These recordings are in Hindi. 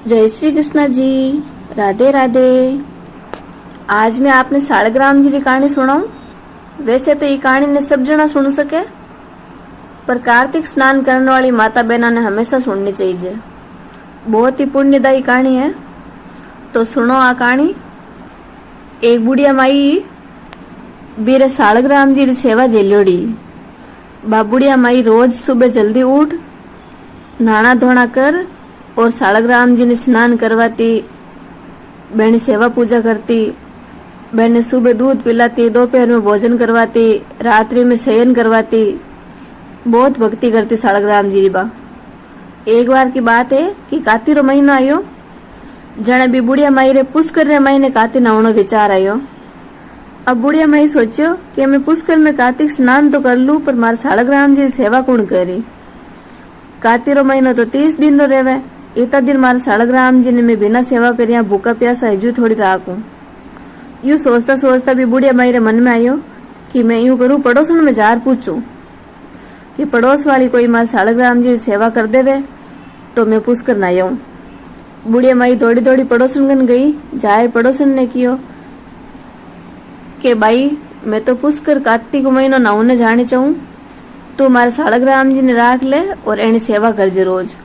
जय श्री कृष्ण जी। राधे राधे। आज मैं आपने सालग्राम जी की कहानी सुनाऊं। वैसे तो ये कहानी ने सब जना सुन सके, पर कार्तिक स्नान करने वाली माता बहना ने हमेशा सुननी चाहिए। बहुत ही पुण्यदायी कहानी है। तो सुनो आ कहानी। एक बुढ़िया माई बीरे सालग्राम जी की सेवा झेलियोड़ी। बा बुढ़िया माई रोज सुबह जल्दी उठ, नहाना धोना कर और सालग्राम जी ने स्नान करवाती, बहनी सेवा पूजा करती, बहने सुबह दूध पिलाती, दोपहर में भोजन करवाती, रात्रि में शयन करवाती। बहुत भक्ति करती सालग्राम जी बा। एक बार की बात है कि काती रो महीना आयो, जने भी बुढ़िया माई रे पुष्कर रे महीने काती नहावनो विचार आयो। अब बुढ़िया माई सोचो कि मैं पुष्कर में कार्तिक स्नान तो कर लूं, पर मारे सालग्राम जी सेवा कौन करी। काती रो महीनो तो 30 दिन रो रेवे। इतना दिन मारे सालग्राम जी ने मैं बिना सेवा करिया भूखा प्यासा हजू थोड़ी राखूं। यूं सोचता सोचता भी बुढ़िया माई रे मन में आयो कि मैं यूं करूं, पड़ोसन में जार पूछूं कि पड़ोस वाली कोई मारे सालग्राम जी सेवा कर देवे तो मैं पुष्कर ना आऊं। बुढ़िया माई दौड़ी दौड़ी पड़ोसन गन गई। जाए पड़ोसन ने कियो कि भाई मैं तो पुष्कर कार्तिक महीनो नहाने जाने चाहूं, तू मारे सालग्राम जी ने राख ले और एनी सेवा करजे रोज।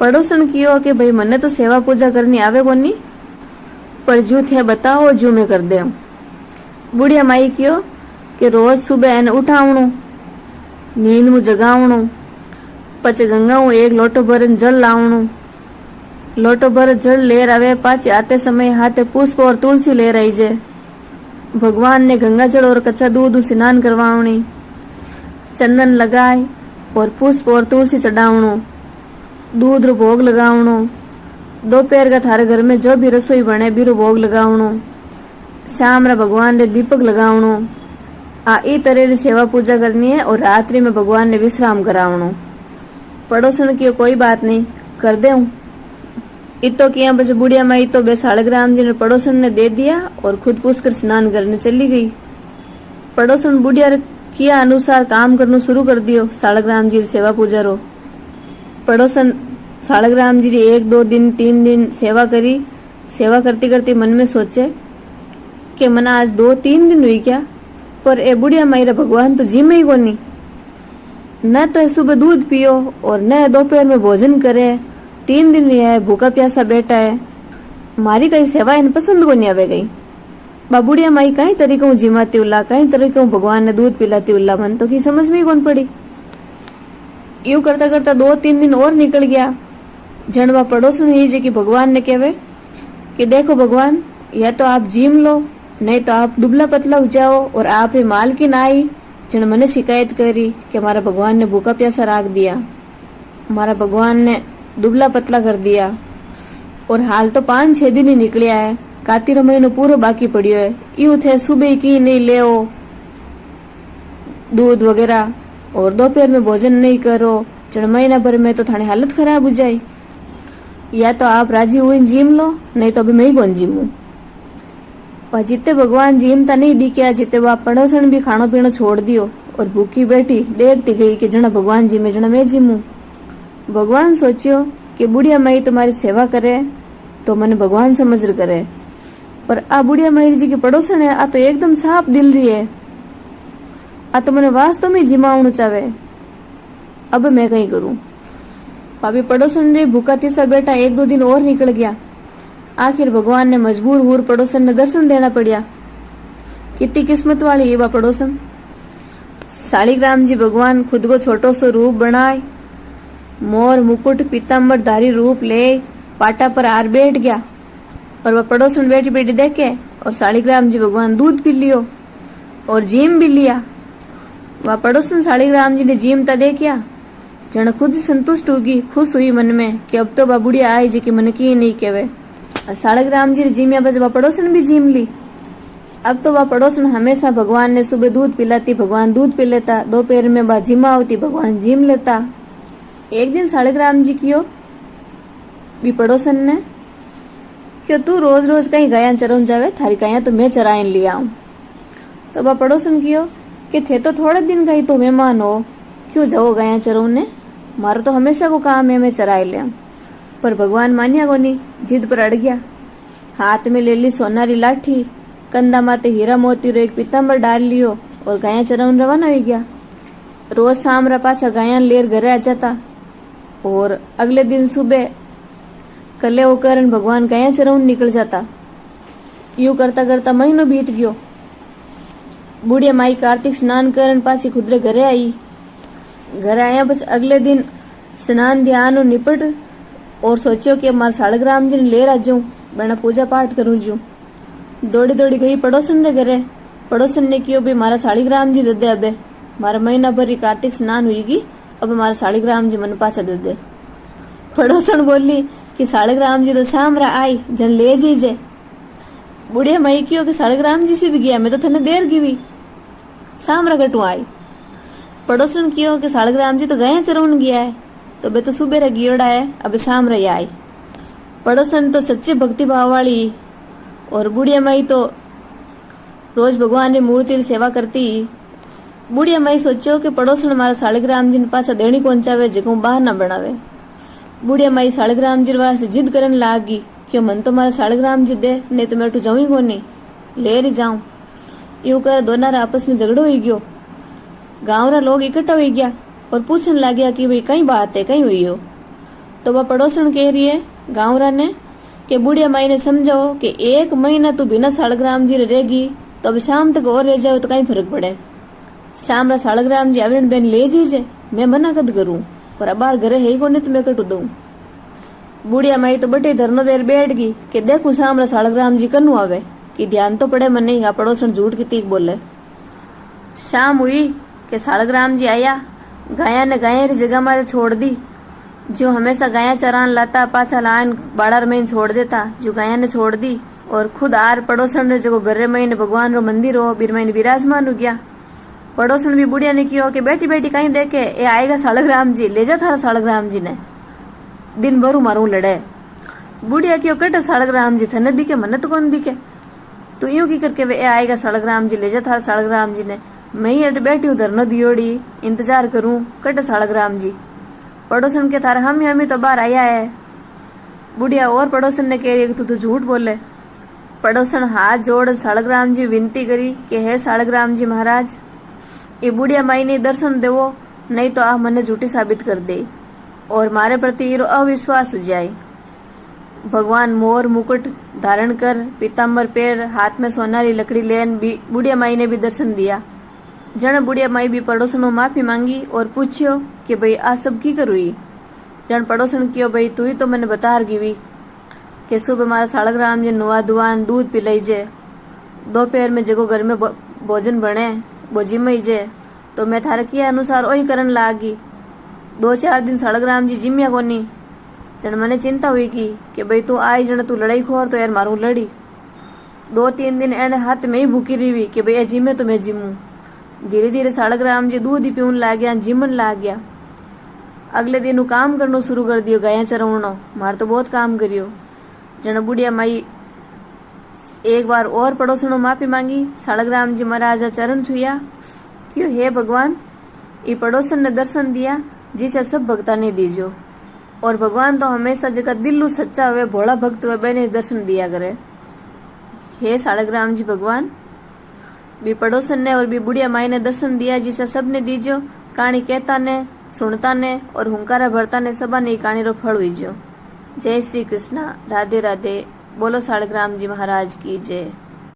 पड़ोसन कियो कि भाई मने तो सेवा पूजा करनी आवे कोनी, पर जू थे बताओ जू मैं कर दे। बुढ़िया माई कियो कि रोज सुबह एने उठावणु, नींद मु जगावणु, पछे गंगा मु एक लोटो भरन जल लावणु, लोटो भर जल लेर आवे, पाछे आते समय हाथे पुष्प और तुलसी लेर आई जे। भगवान ने गंगा जल और कच्चा दूध स्नान करवावणी, चंदन लगाए और पुष्प और तुलसी चढ़ावणु, दूध रो भोग लगावणो। दोपहर का थारे घर में जो भी रसोई बने बीरो भोग लगावणो। शाम रा भगवान ने दीपक लगावणो। ई तरह री सेवा पूजा करनी है और रात्रि में भगवान ने विश्राम करावणो। पड़ोसन की कोई बात नहीं, कर दे। इतो किया बस बुढ़िया माई तो बे सालग्राम जी ने पड़ोसन ने दे दिया और खुद पुष्कर स्नान करने चली गई। पड़ोसन बुढ़िया किया अनुसार काम करना शुरू कर दियो सालग्राम जी सेवा पूजा रो। पड़ोसन सालग्राम जी 1 2 दिन 3 दिन सेवा करी। सेवा करती करती मन में सोचे कि मना आज 2-3 दिन हुई क्या, पर ए बुढ़िया माई भगवान तो जिमे ही कोनी। न तो सुबह दूध पियो और न दोपहर में भोजन करे। 3 दिन हुआ है, भूखा प्यासा बैठा है। मारी कई सेवा इन पसंद को नहीं आवे गई। बुढ़िया माई कई तरीकों जिमाती उल्ला, कई तरीकों भगवान ने दूध पिलाती उल्ला, मन तो की समझ में ही कौन पड़ी। यूं करता करता 2-3 दिन और निकल गया। जनवा पड़ोसन ही जे कि भगवान ने कहवे कि देखो भगवान, या तो आप जिम लो, नहीं तो आप दुबला पतला हो जाओ। और आप ही मालकिन आई जन मने शिकायत करी कि हमारा भगवान ने भूखा प्यासा राख दिया, हमारा भगवान ने दुबला पतला कर दिया। और हाल तो 5-6 दिन ही निकलिया है, कातिरो महीनो पूरा बाकी पड़ियो है। यूं थे सुबह की नहीं ले दूध वगैरह और दोपहर में भोजन नहीं करो, जन महीना भर में तो थाने हालत खराब हो जाए। या तो आप राजी हुए जिम लो, नहीं तो अभी मैं ही कौन जिमू। और जिते भगवान जिमता नहीं दिखा, जिते वह पड़ोसन भी खानो पीनो छोड़ दियो और भूखी बैठी देखती गई कि जना भगवान जिमे जना मैं जिमू। भगवान सोचियो कि बुढ़िया माई तुम्हारी सेवा करे तो मने भगवान समझ करे, पर आ बुढ़िया माई जी की पड़ोसन है, आ तो एकदम साफ दिल रही है, आ तो मैंने वास्तव में जिमावणु चावे। अब मैं कहीं करूं। भाभी पड़ोसन ने भूखा तीसा बैठा 1-2 दिन और निकल गया। आखिर भगवान ने मजबूर हुर पड़ोसन ने दर्शन देना पड़िया। कितनी किस्मत वाली है वह पड़ोसन। सालिग्राम जी भगवान खुद को छोटो सो रूप बनाए, मोर मुकुट पीताम्बर धारी रूप ले पाटा पर आर बैठ गया। और वह पड़ोसन बैठी बैठी देखे और सालिग्राम जी भगवान दूध पी लियो और जिम भी लिया। वह पड़ोसन सालिग्राम जी ने जिमता देखिया, जन खुद संतुष्ट होगी, खुश हुई मन में कि अब तो वह बुढ़िया आई जी की मन की नहीं कहवे। सालिग्राम जी ने जिमिया बज वह पड़ोसन भी जिम ली। अब तो वह पड़ोसन हमेशा भगवान ने सुबह दूध पिलाती, भगवान दूध पी लेता, दोपहर में वह जिमा होती, भगवान जिम लेता। एक दिन सालिग्राम जी कियो भी पड़ोसन ने क्यों तू रोज रोज कहीं गाया चरन जावे, थारी गाया तो मैं चराइन लिया आऊं। तो वह पड़ोसन कियो कि थे तो थोड़े दिन गई तो मेहमान हो, क्यों जाओ गाया चरौने, मारो तो हमेशा को काम है मैं चराई लिया। पर भगवान मान्या कोनी, जिद पर अड़ गया। हाथ में ले ली सोनारी लाठी, कंधा माते हीरा मोती रो एक पीताम्बर डाल लियो और गाया चरावन रवाना हो गया। रोज शाम रा पाछा गाया लेर घरे आ जाता और अगले दिन सुबह कले होकर भगवान गाया चरावन निकल जाता। यूं करता करता महीनों बीत गयो। बूढ़िया माई कार्तिक स्नान करन पाछी खुदरे घरे आई। घर आया बस अगले दिन स्नान ध्यान निपट और सोचो कि मार सालग्राम जी ने ले आ जाऊं, बना पूजा पाठ करूं जू। दौड़ी दौड़ी गई पड़ोसन रे घरे। पड़ोसन ने कियो भाई मारा सालग्राम जी दे दे, अबे मारा महीना भरी कार्तिक स्नान हुईगी, अब मारा सालग्राम जी मन पाछा दे दे। पड़ोसन बोली कि सालग्राम जी तो शाम रा आई, जन ले जीजे। बुढ़िया माई कियो कि सालग्राम जी सीध गया, मैं तो थने देर गिवी, शाम रा घटू आई। पड़ोसन कियो कि सालग्राम जी तो गया चरवन गया है, तो बे तो सुबह रा गियोड़ा है, अब शाम रा आई। पड़ोसन तो सच्चे भक्ति भाव वाली और बुढ़िया माई तो रोज भगवान की मूर्ति की सेवा करती। बुढ़िया माई सोचो कि पड़ोसन मारा सालग्राम जी ने पाछा देणी पहुंचावे, जको बाहर ना बनावे। बुढ़िया माई सालग्राम जी वास्ते जिद करन लागी कि मन तो मारा सालग्राम जी दे, नहीं तो मैं जाऊं ही कोनी, ले ही जाऊं। यूं कर दोनों आपस में झगड़ो हो गयो। गांव रा लोग इकट्ठा हो गया और पूछन लग गया कि भाई कई बात है, कई हुई हो। तो वह पड़ोसन कह रही है गांव रा ने कि बुढ़िया माई ने समझाओ कि एक महीना तू बिना सालग्राम जी रहेगी, तो अब शाम तक और रह जाओ तो कहीं फर्क पड़े। शाम रा सालग्राम जी आवरण बेन ले जीजे, मैं मना कद करूं, पर अब बार घरे है ही कोनी तो मैं कटू दूं। बुढ़िया माई तो बटे धरनो देर बैठ गई कि देखू शाम रा सालग्राम जी कन्नू आवे, कि ध्यान तो पड़े मन नहीं। पड़ोसन झूठ की तीक बोले। शाम हुई कि सालग्राम जी आया। गाया ने गाया री जगह मारे छोड़ दी। जो हमेशा गाया चरान लाता पाछा लान बाड़ार में छोड़ देता, जो गाया ने छोड़ दी और खुद आर पड़ोसन ने जगो घरे में भगवान रो मंदिर हो बीर में विराजमान हो गया। पड़ोसन भी बुढ़िया ने कियो कि बेटी बेटी कहीं देखे ए आएगा सालग्राम जी, ले जा थारा सालग्राम जी ने, दिन भर मारू लड़े। बुढ़िया कियो कटे सालग्राम जी थने दिखे, मन तो कौन दिखे, तू यूं की करके वे आएगा सालग्राम जी, ले जा थारा सालग्राम जी ने, मैं ही अट बैठी हूँ धरनो दियोड़ी, इंतजार करूं, कटे सालग्राम जी। पड़ोसन के थारा हम ही तो बाहर आया है। बुढ़िया और पड़ोसन ने कह रही तू झूठ बोले। पड़ोसन हाथ जोड़ सालग्राम जी विनती करी कि हे सालग्राम जी महाराज, ये बुढ़िया माई ने दर्शन देवो, नहीं तो आप मने झूठी साबित कर दे और मारे प्रति हीरो अविश्वास हो जाए। भगवान मोर मुकुट धारण कर पीताम्बर पैर, हाथ में सोनारी लकड़ी लेन भी बुढ़िया माई ने भी दर्शन दिया। जन बुढ़िया माई भी पड़ोसनों माफी मांगी और पूछियो कि भाई आ सब की करुई। जन पड़ोसन कियो भाई तू ही तो मैंने बता गिवी कि सुबह मारा सालग्राम जी नुआ दुआन दूध पिलाई जे, दोपहर में जगो घर में भोजन बने वो जिमई जे, तो मैं थारे किया अनुसार वही करन लागी। 2-4 दिन सालग्राम जी जिम्या कोनी। जन मैंने चिंता हुई कि भाई तू आई जन तू लड़ाई खोर तो यार मारू लड़ी। 2-3 दिन एने हाथ में ही भूखी रही कि भाई जिमे तो मैं जिमू। धीरे धीरे सालग्राम जी दूध ही पीवन लाग गया, जिमन लाग गया। अगले दिन काम करना शुरू कर दियो, गाया चरवनो, मार तो बहुत काम करियो। जन बुढ़िया माई एक बार और पड़ोसनों माफी मांगी। सालग्राम जी महाराज चरण छुया, क्यों हे भगवान, ये पड़ोसन ने दर्शन दिया जिसे सब भक्ता ने दीजो, और भगवान तो हमेशा जगह दिल्लू सच्चा हुए भोला भक्त हुए बने दर्शन दिया करे। हे सालग्राम जी भगवान, भी पड़ोसन ने और भी बुढ़िया माई ने दर्शन दिया जिसे सब ने दीजो। कहानी कहता ने, सुनता ने और हुंकारा भरता ने सबा ने कहानी रो फल हुईजो। जय श्री कृष्णा, राधे राधे, बोलो सालग्राम जी महाराज की जय।